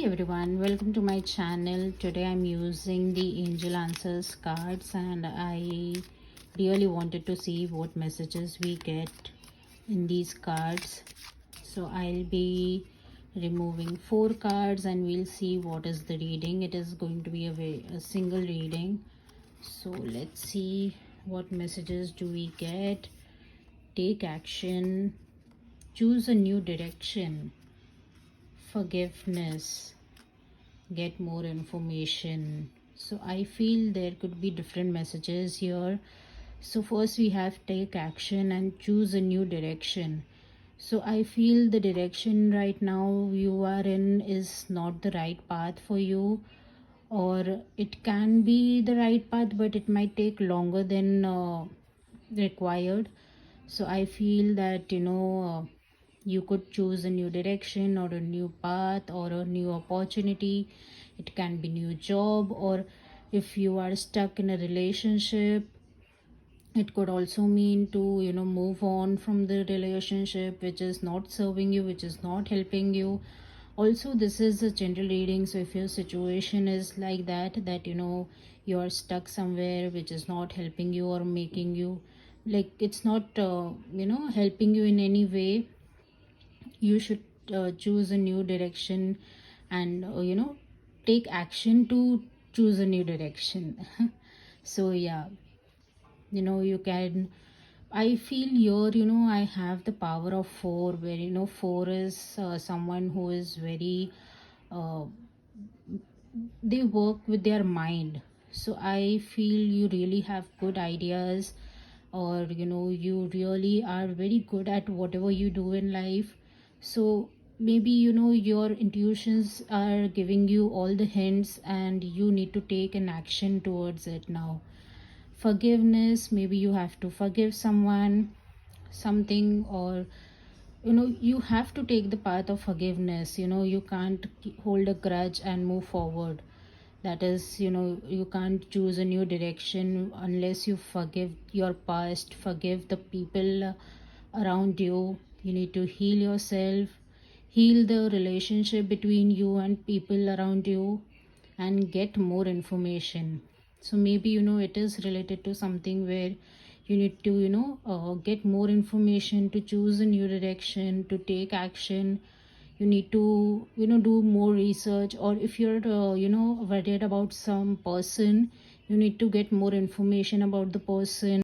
everyone, welcome to my channel. Today I'm using the Angel Answers cards and I really wanted to see what messages we get in these cards. So I'll be removing 4 cards and we'll see what is the reading. It is going to be a single reading. So let's see what messages do we get. Take action, choose a new direction, forgiveness, get more information. So I feel there could be different messages here. So first we have take action and choose a new direction. So I feel the direction right now you are in is not the right path for you, or it can be the right path but it might take longer than required. So I feel that you could choose a new direction or a new path or a new opportunity. It can be new job, or if you are stuck in a relationship, it could also mean to move on from the relationship which is not serving you, which is not helping you. Also, this is a general reading, so if your situation is like that you are stuck somewhere which is not helping you or making you, like it's not helping you in any way, you should choose a new direction and take action to choose a new direction. So yeah, you can, I feel here, I have the power of 4, where 4 is someone who is very uh, they work with their mind. So I feel you really have good ideas, or you really are very good at whatever you do in life. So maybe your intuitions are giving you all the hints and you need to take an action towards it now. Forgiveness, maybe you have to forgive someone, something, or you have to take the path of forgiveness. You can't hold a grudge and move forward. That is, you can't choose a new direction unless you forgive your past, forgive the people around you. You need to heal yourself, heal the relationship between you and people around you, and get more information. So maybe it is related to something where you need to get more information to choose a new direction, to take action. You need to do more research, or if you're worried about some person, you need to get more information about the person.